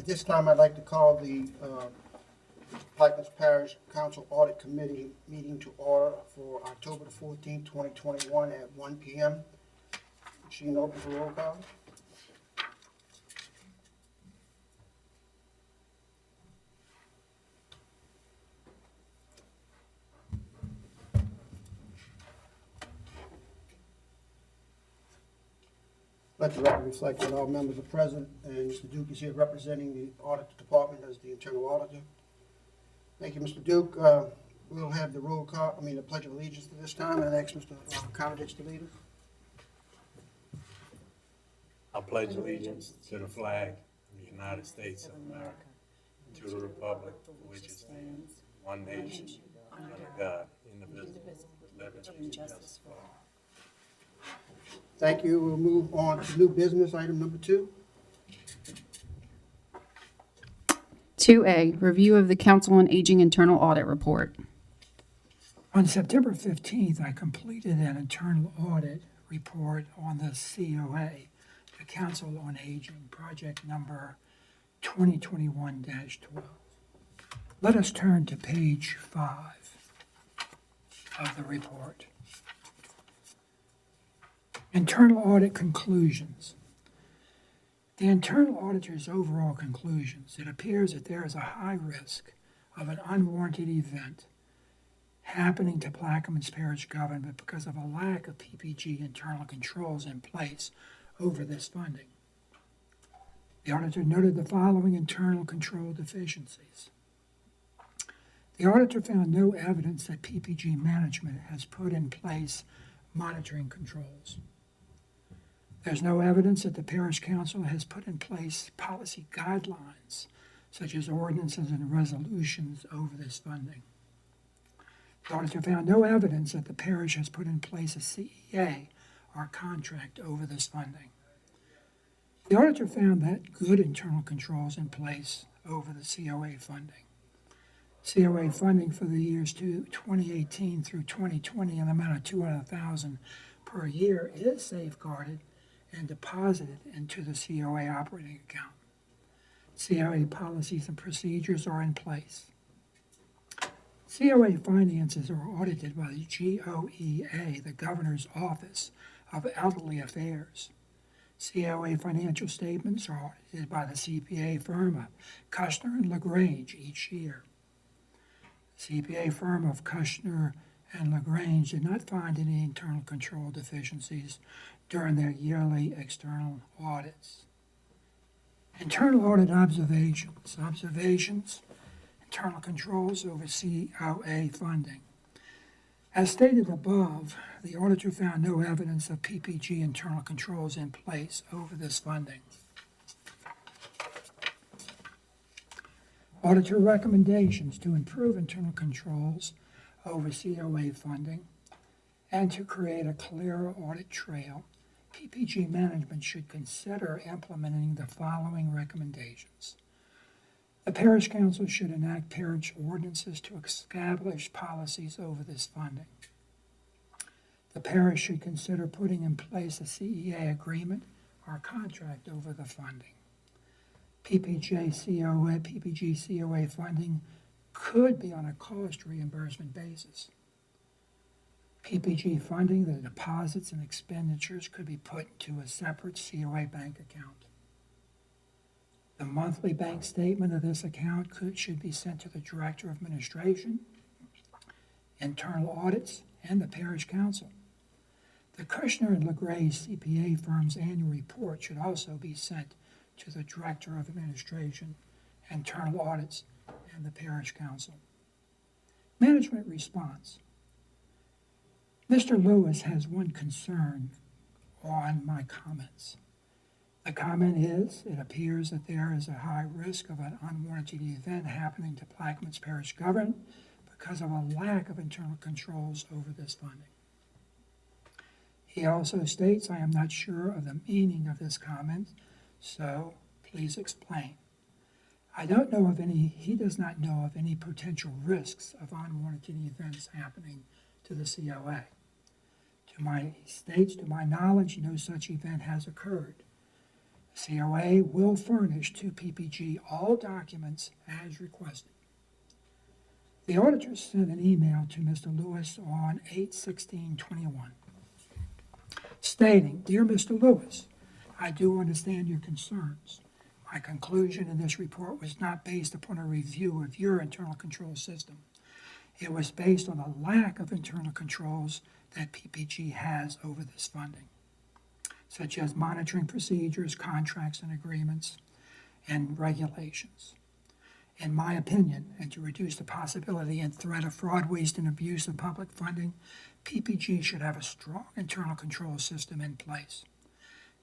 At this time, I'd like to call the Plaquemines Parish Council Audit Committee meeting to order for October the 14th, 2021 at 1 p.m. Sheen, open for roll call. Let the record reflect that all members are present, and Mr. Duke is here representing the Audit Department as the internal auditor. Thank you, Mr. Duke. We'll have the roll call, the Pledge of Allegiance at this time, and ask Mr. Conidich to lead us. I pledge allegiance to the flag of the United States of America, and to the republic for which it stands, one nation, under God, indivisible, with liberty and justice for all. Thank you. We'll move on to new business, item number 2. 2A, review of the Council on Aging Internal Audit Report. On September 15th, I completed an internal audit report on the COA, the Council on Aging, project number 2021-12. Let us turn to page 5 of the report. Internal audit conclusions. The internal auditor's overall conclusions: it appears that there is a high risk of an unwarranted event happening to Plaquemines Parish government because of a lack of PPG internal controls in place over this funding. The auditor noted the following internal control deficiencies. The auditor found no evidence that PPG management has put in place monitoring controls. There's no evidence that the Parish Council has put in place policy guidelines, such as ordinances and resolutions over this funding. The auditor found no evidence that the parish has put in place a CEA or contract over this funding. The auditor found that good internal controls in place over the COA funding. COA funding for the years 2018 through 2020 in the amount of $200,000 per year is safeguarded and deposited into the COA operating account. COA policies and procedures are in place. COA finances are audited by the GOEA, the Governor's Office of Elderly Affairs. COA financial statements are audited by the CPA firm of Kushner and LaGrange each year. The CPA firm of Kushner and LaGrange did not find any internal control deficiencies during their yearly external audits. Internal audit observations. Internal controls over COA funding. As stated above, the auditor found no evidence of PPG internal controls in place over this funding. Auditor recommendations to improve internal controls over COA funding and to create a clearer audit trail. PPG management should consider implementing the following recommendations. The Parish Council should enact parish ordinances to establish policies over this funding. The parish should consider putting in place a CEA agreement or contract over the funding. PPG COA funding could be on a cost reimbursement basis. PPG funding, the deposits and expenditures could be put into a separate COA bank account. The monthly bank statement of this account should be sent to the Director of Administration, Internal Audits, and the Parish Council. The Kushner and LaGrange CPA firm's annual report should also be sent to the Director of Administration, Internal Audits, and the Parish Council. Management response. Mr. Lewis has one concern on my comments. The comment is, it appears that there is a high risk of an unwarranted event happening to Plaquemines Parish government because of a lack of internal controls over this funding. He also states, I am not sure of the meaning of this comment, so please explain. He does not know of any potential risks of unwarranted events happening to the COA. To my knowledge, no such event has occurred. The COA will furnish to PPG all documents as requested. The auditor sent an email to Mr. Lewis on 8/16/21 stating, "Dear Mr. Lewis, I do understand your concerns. My conclusion in this report was not based upon a review of your internal control system. It was based on a lack of internal controls that PPG has over this funding, such as monitoring procedures, contracts and agreements, and regulations. In my opinion, and to reduce the possibility and threat of fraud, waste, and abuse of public funding, PPG should have a strong internal control system in place.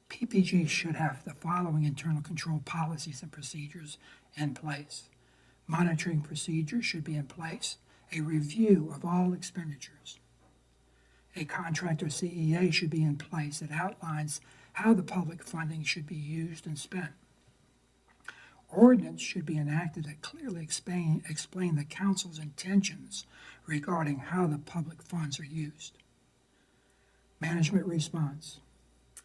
PPG should have the following internal control policies and procedures in place. Monitoring procedures should be in place. A review of all expenditures. A contract or CEA should be in place that outlines how the public funding should be used and spent. Ordinance should be enacted that clearly explain the council's intentions regarding how the public funds are used. Management response.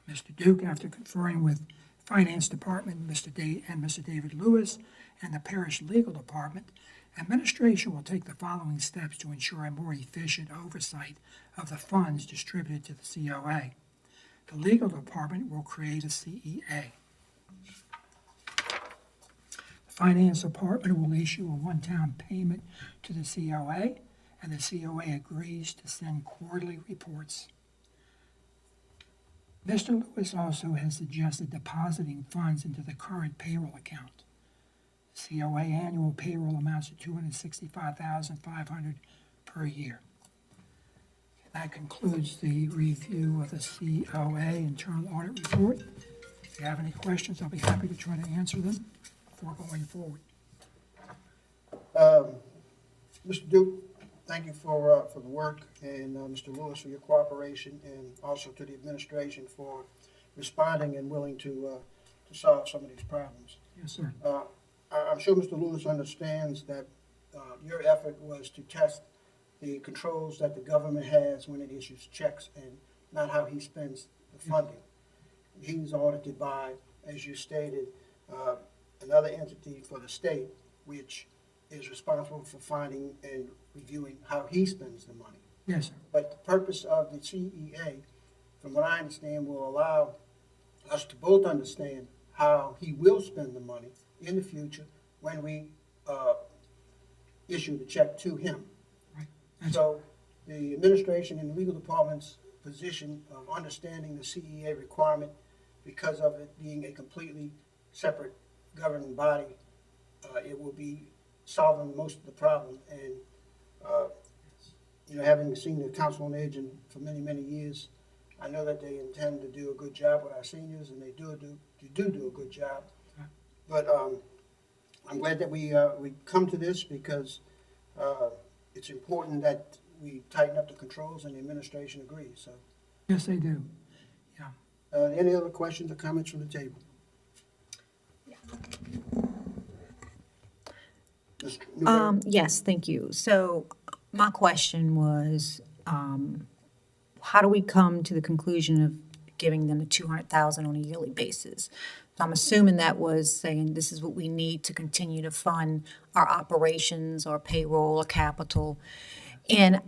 Mr. Duke, after conferring with Finance Department and Mr. David Lewis and the Parish Legal Department, administration will take the following steps to ensure a more efficient oversight of the funds distributed to the COA. The Legal Department will create a CEA. The Finance Department will issue a one-time payment to the COA, and the COA agrees to send quarterly reports. Mr. Lewis also has suggested depositing funds into the current payroll account. COA annual payroll amounts to $265,500 per year. That concludes the review of the COA internal audit report. If you have any questions, I'll be happy to try to answer them before going forward. Mr. Duke, thank you for the work, and Mr. Lewis for your cooperation, and also to the administration for responding and willing to solve some of these problems. Yes, sir. I'm sure Mr. Lewis understands that your effort was to test the controls that the government has when it issues checks and not how he spends the funding. He's audited by, as you stated, another entity for the state, which is responsible for finding and reviewing how he spends the money. Yes, sir. But the purpose of the CEA, from what I understand, will allow us to both understand how he will spend the money in the future when we issue the check to him. Right. So the administration and the legal department's position of understanding the CEA requirement, because of it being a completely separate governing body, it will be solving most of the problem. And having seen the Council on Aging for many, many years, I know that they intend to do a good job with our seniors, and they do a good job. But I'm glad that we come to this, because it's important that we tighten up the controls, and the administration agrees. So, Yes, they do. Yeah. any other questions or comments from the table? Mr. Newberry? Yes, thank you. So my question was, how do we come to the conclusion of giving them the $200,000 on a yearly basis? So I'm assuming that was saying this is what we need to continue to fund our operations or payroll or capital. And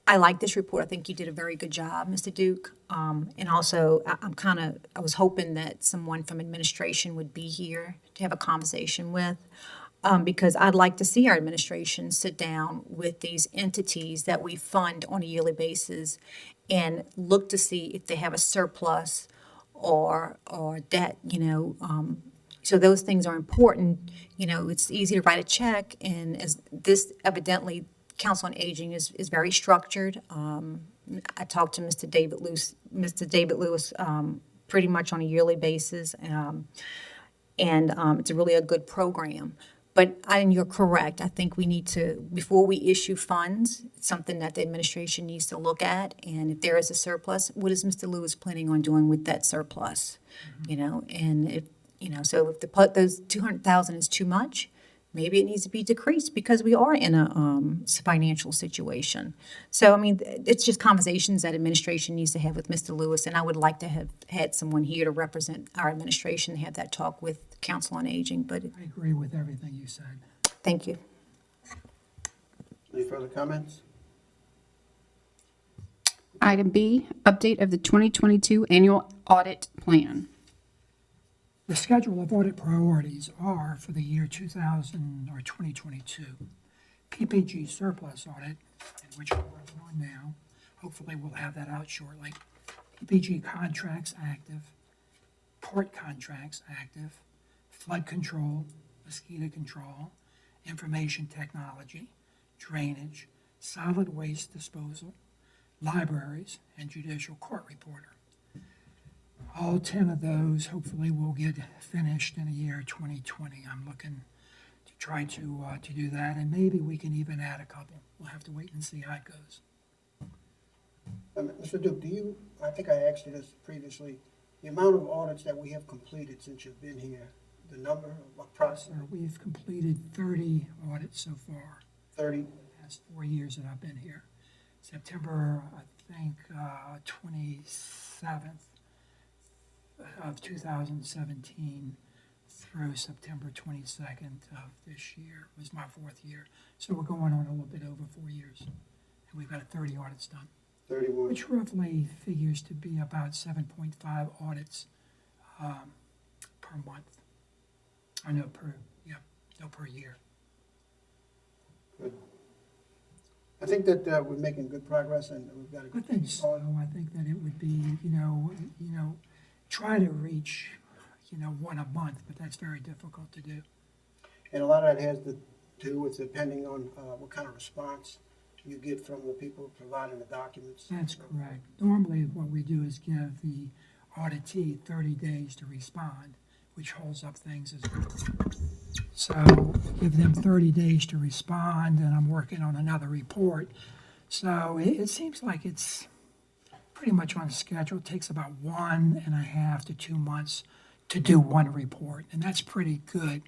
I like this report. I think you did a very good job, Mr. Duke. And also, I was hoping that someone from administration would be here to have a conversation with, because I'd like to see our administration sit down with these entities that we fund on a yearly basis and look to see if they have a surplus or debt, so those things are important. It's easy to write a check, and as this evidently, Council on Aging is very structured. I talked to Mr. David Lewis pretty much on a yearly basis, and it's really a good program. But you're correct. I think we need to, before we issue funds, it's something that the administration needs to look at. And if there is a surplus, what is Mr. Lewis planning on doing with that surplus? And if so if those $200,000 is too much, maybe it needs to be decreased because we are in a financial situation. So, I mean, it's just conversations that administration needs to have with Mr. Lewis, and I would like to have had someone here to represent our administration, have that talk with Council on Aging, but I agree with everything you said. thank you. Any further comments? Item B, update of the 2022 annual audit plan. The schedule of audit priorities are for the year 2022. PPG surplus audit, in which we're working on now. Hopefully we'll have that out shortly. PPG contracts active, port contracts active, flood control, mosquito control, information technology, drainage, solid waste disposal, libraries, and judicial court reporter. All 10 of those hopefully will get finished in the year 2020. I'm looking to try to do that, and maybe we can even add a couple. We'll have to wait and see how it goes. Mr. Duke, I think I asked you this previously, the amount of audits that we have completed since you've been here, the number, what process, We've completed 30 audits so far. 30? The past 4 years that I've been here. September, I think, 27th of 2017 through September 22nd of this year was my 4th year. So we're going on a little bit over 4 years. And we've got 30 audits done, 31. which roughly figures to be about 7.5 audits per month. I know per year. Good. I think that we're making good progress and we've got a I good think so. I think that it would be, try to reach, one a month, but that's very difficult to do. And a lot of that has to do with depending on what kind of response you get from the people providing the documents. That's correct. Normally, what we do is give the auditee 30 days to respond, which holds up things as well. So give them 30 days to respond, and I'm working on another report. So it seems like it's pretty much on schedule. It takes about 1.5 to 2 months to do one report, and that's pretty good.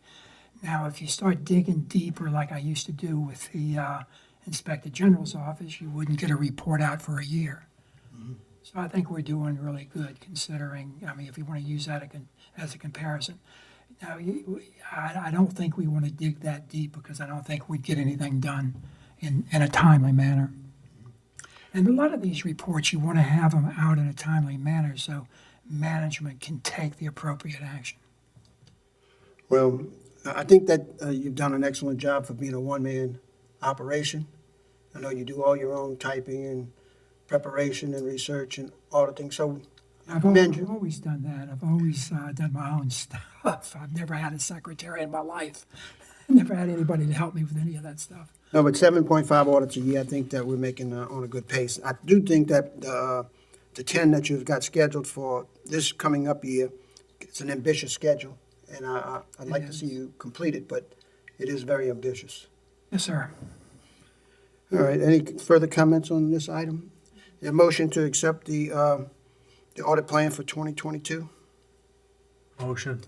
Now, if you start digging deeper, like I used to do with the Inspector General's office, you wouldn't get a report out for a year. So I think we're doing really good considering, if you want to use that as a comparison. Now, I don't think we want to dig that deep because I don't think we'd get anything done in a timely manner. And a lot of these reports, you want to have them out in a timely manner so management can take the appropriate action. Well, I think that you've done an excellent job for being a one-man operation. I know you do all your own typing and preparation and research and auditing, so I I've commend you. always done that. I've always done my own stuff. I've never had a secretary in my life. Never had anybody to help me with any of that stuff. No, but 7.5 audits a year, I think that we're making on a good pace. I do think that the 10 that you've got scheduled for this coming up year, it's an ambitious schedule, and I'd like to see you complete it, but it is very ambitious. Yes, sir. All right, any further comments on this item? A motion to accept the audit plan for 2022? Motion.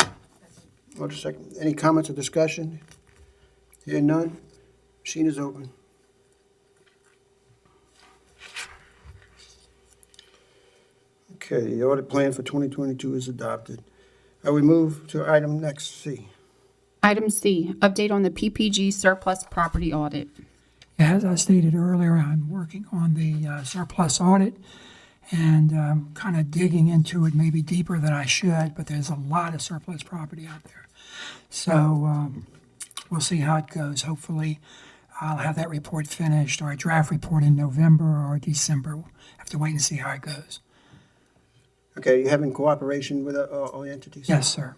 Motion second. Any comments or discussion? Hearing none, machine is open. Okay, the audit plan for 2022 is adopted. We move to item next, C. Item C, update on the PPG surplus property audit. As I stated earlier, I'm working on the surplus audit and kind of digging into it maybe deeper than I should, but there's a lot of surplus property out there. So we'll see how it goes. Hopefully, I'll have that report finished or a draft report in November or December. We'll have to wait and see how it goes. Okay, you having cooperation with all entities? Yes, sir.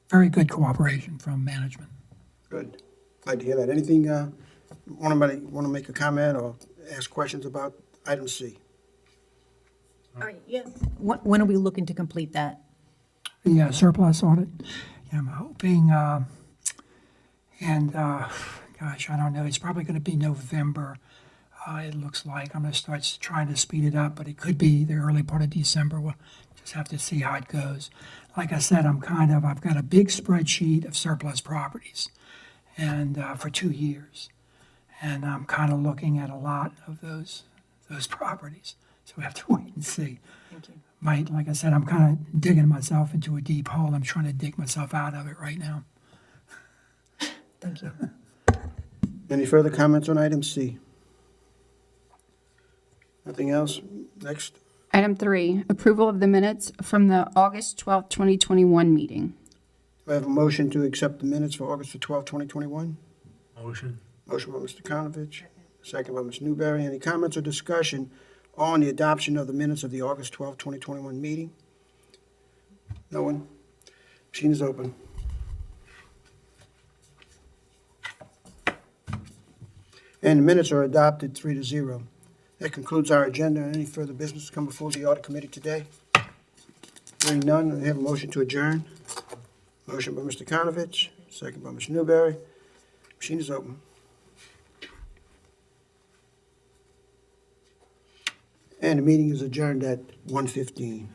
Very good cooperation from management. Good. Glad to hear that. Anything, want to make a comment or ask questions about item C? All right, yeah. When are we looking to complete that? The surplus audit, I'm hoping, gosh, I don't know, it's probably going to be November. It looks like I'm going to start trying to speed it up, but it could be the early part of December. We'll just have to see how it goes. Like I said, I've got a big spreadsheet of surplus properties, and for 2 years. And I'm kind of looking at a lot of those properties. So we have to wait and see. Thank you. Like I said, I'm kind of digging myself into a deep hole. I'm trying to dig myself out of it right now. Thank you. Any further comments on item C? Nothing else? Next. Item 3, approval of the minutes from the August 12th, 2021 meeting. Do I have a motion to accept the minutes for August the 12th, 2021? Motion. Motion by Mr. Konovich, second by Ms. Newberry. Any comments or discussion on the adoption of the minutes of the August 12th, 2021 meeting? No one? Machine is open. And the minutes are adopted 3-0. That concludes our agenda. Any further business to come before the audit committee today? Hearing none, I have a motion to adjourn. Motion by Mr. Konovich, second by Ms. Newberry. Machine is open. And the meeting is adjourned at 1:15.